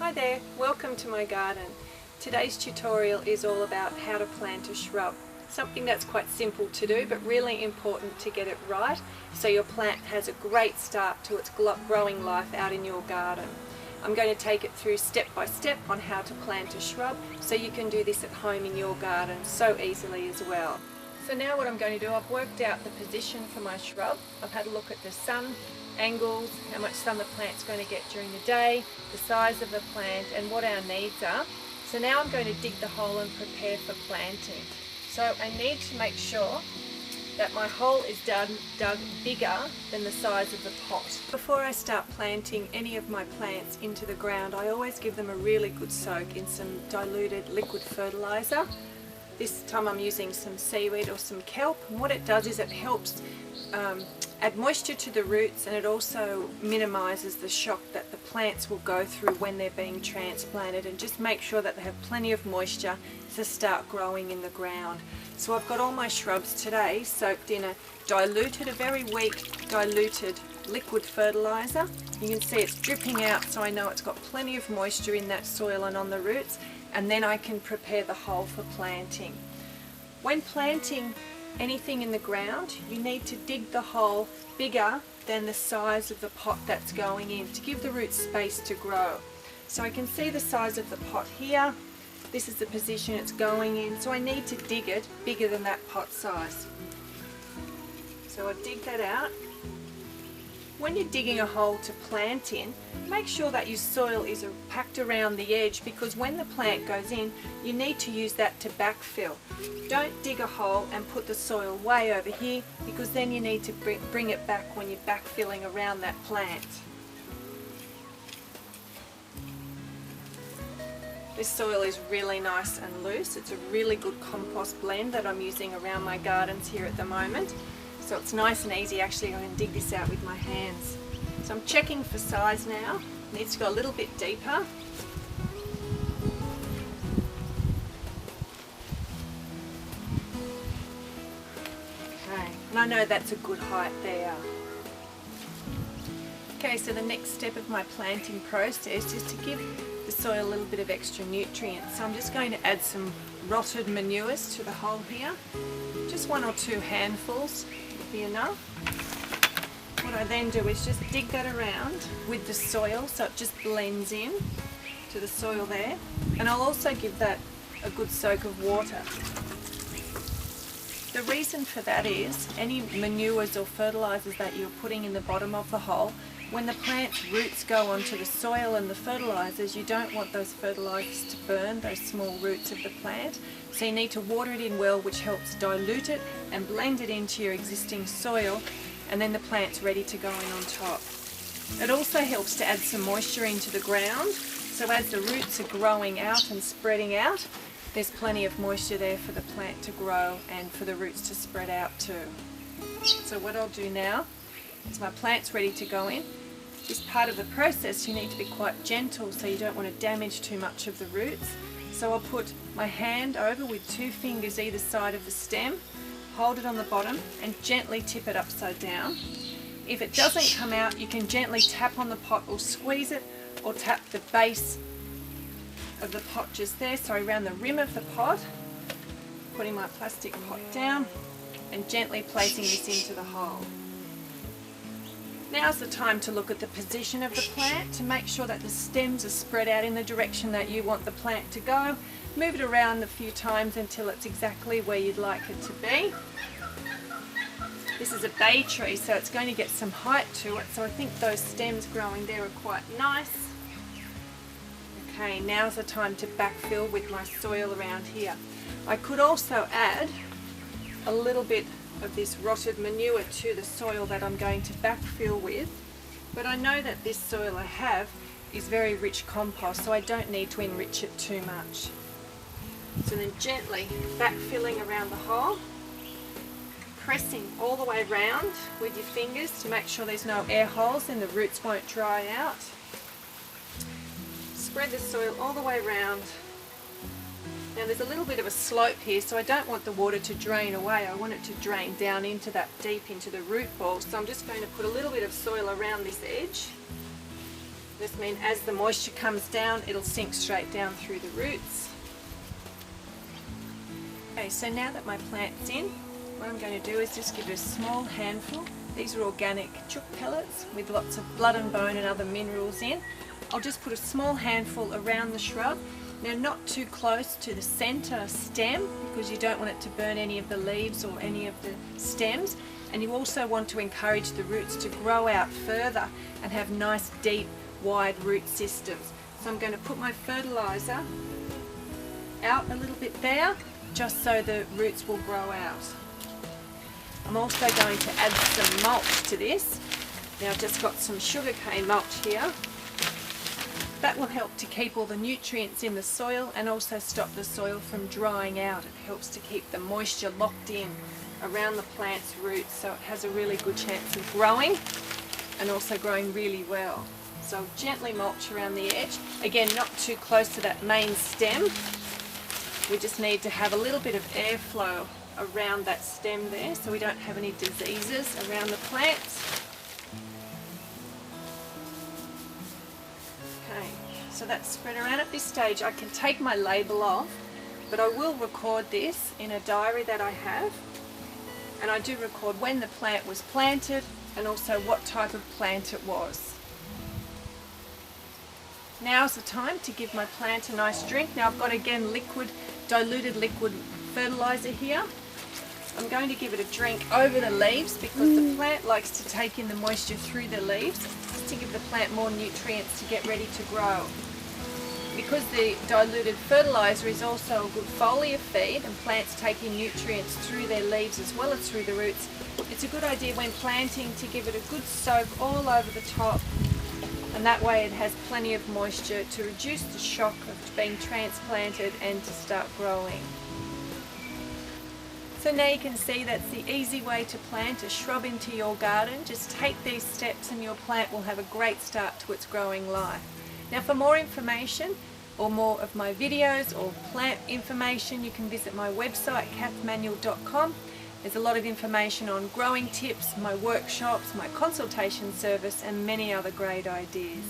Hi there, welcome to my garden. Today's tutorial is all about how to plant a shrub. Something that's quite simple to do but really important to get it right so your plant has a great start to its growing life out in your garden. I'm going to take it through step by step on how to plant a shrub so you can do this at home in your garden so easily as well. So now what I'm going to do, I've worked out the position for my shrub. I've had a look at the sun angles, how much sun the plant's going to get during the day, the size of the plant and what our needs are. So now I'm going to dig the hole and prepare for planting. So I need to make sure that my hole is dug bigger than the size of the pot. Before I start planting any of my plants into the ground, I always give them a really good soak in some diluted liquid fertilizer. This time I'm using some seaweed or some kelp, and what it does is it helps add moisture to the roots, and it also minimises the shock that the plants will go through when they're being transplanted, and just make sure that they have plenty of moisture to start growing in the ground. So I've got all my shrubs today soaked in a very weak diluted liquid fertiliser. You can see it's dripping out, so I know it's got plenty of moisture in that soil and on the roots, and then I can prepare the hole for planting. When planting anything in the ground, you need to dig the hole bigger than the size of the pot that's going in to give the roots space to grow. So I can see the size of the pot here. This is the position it's going in, so I need to dig it bigger than that pot size. So I dig that out. When you're digging a hole to plant in, make sure that your soil is packed around the edge, because when the plant goes in, you need to use that to backfill. Don't dig a hole and put the soil way over here, because then you need to bring it back when you're backfilling around that plant. This soil is really nice and loose. It's a really good compost blend that I'm using around my gardens here at the moment. So it's nice and easy. Actually, I can dig this out with my hands. So I'm checking for size now. It needs to go a little bit deeper. Okay, and I know that's a good height there. Okay, so the next step of my planting process is to give the soil a little bit of extra nutrients. So I'm just going to add some rotted manures to the hole here. Just 1 or 2 handfuls would be enough. What I then do is just dig that around with the soil so it just blends in to the soil there. And I'll also give that a good soak of water. The reason for that is any manures or fertilisers that you're putting in the bottom of the hole, when the plant's roots go onto the soil and the fertilisers, you don't want those fertilisers to burn those small roots of the plant. So you need to water it in well, which helps dilute it and blend it into your existing soil, and then the plant's ready to go in on top. It also helps to add some moisture into the ground, so as the roots are growing out and spreading out, there's plenty of moisture there for the plant to grow and for the roots to spread out too. So what I'll do now is my plant's ready to go in. This part of the process you need to be quite gentle, so you don't want to damage too much of the roots. So I'll put my hand over with 2 fingers either side of the stem, hold it on the bottom and gently tip it upside down. If it doesn't come out, you can gently tap on the pot or squeeze it, or tap the base of the pot just there, so around the rim of the pot. Putting my plastic pot down and gently placing this into the hole. Now's the time to look at the position of the plant to make sure that the stems are spread out in the direction that you want the plant to go. Move it around a few times until it's exactly where you'd like it to be. This is a bay tree, so it's going to get some height to it, so I think those stems growing there are quite nice. Okay, now's the time to backfill with my soil around here. I could also add a little bit of this rotted manure to the soil that I'm going to backfill with, but I know that this soil I have is very rich compost, so I don't need to enrich it too much. So then gently backfilling around the hole, pressing all the way round with your fingers to make sure there's no air holes and the roots won't dry out. Spread the soil all the way round. Now there's a little bit of a slope here, so I don't want the water to drain away. I want it to drain down into that deep into the root ball. So I'm just going to put a little bit of soil around this edge. This means as the moisture comes down, it'll sink straight down through the roots. Okay, so now that my plant's in, what I'm going to do is just give it a small handful. These are organic chook pellets with lots of blood and bone and other minerals in. I'll just put a small handful around the shrub. Now, not too close to the centre stem, because you don't want it to burn any of the leaves or any of the stems, and you also want to encourage the roots to grow out further and have nice deep wide root systems. So I'm going to put my fertiliser out a little bit there, just so the roots will grow out. I'm also going to add some mulch to this. Now, I've just got some sugarcane mulch here. That will help to keep all the nutrients in the soil and also stop the soil from drying out. It helps to keep the moisture locked in around the plant's roots, so it has a really good chance of growing and also growing really well. So gently mulch around the edge. Again, not too close to that main stem. We just need to have a little bit of airflow around that stem there so we don't have any diseases around the plants. Okay, so that's spread around. At this stage I can take my label off, but I will record this in a diary that I have, and I do record when the plant was planted and also what type of plant it was. Now's the time to give my plant a nice drink. Now I've got again diluted liquid fertiliser here. I'm going to give it a drink over the leaves because the plant likes to take in the moisture through the leaves just to give the plant more nutrients to get ready to grow. Because the diluted fertiliser is also a good foliar feed and plants take in nutrients through their leaves as well as through the roots, it's a good idea when planting to give it a good soak all over the top, and that way it has plenty of moisture to reduce the shock of being transplanted and to start growing. So now you can see that's the easy way to plant a shrub into your garden. Just take these steps and your plant will have a great start to its growing life. Now, for more information or more of my videos or plant information, you can visit my website cathmanuel.com. There's a lot of information on growing tips, my workshops, my consultation service and many other great ideas.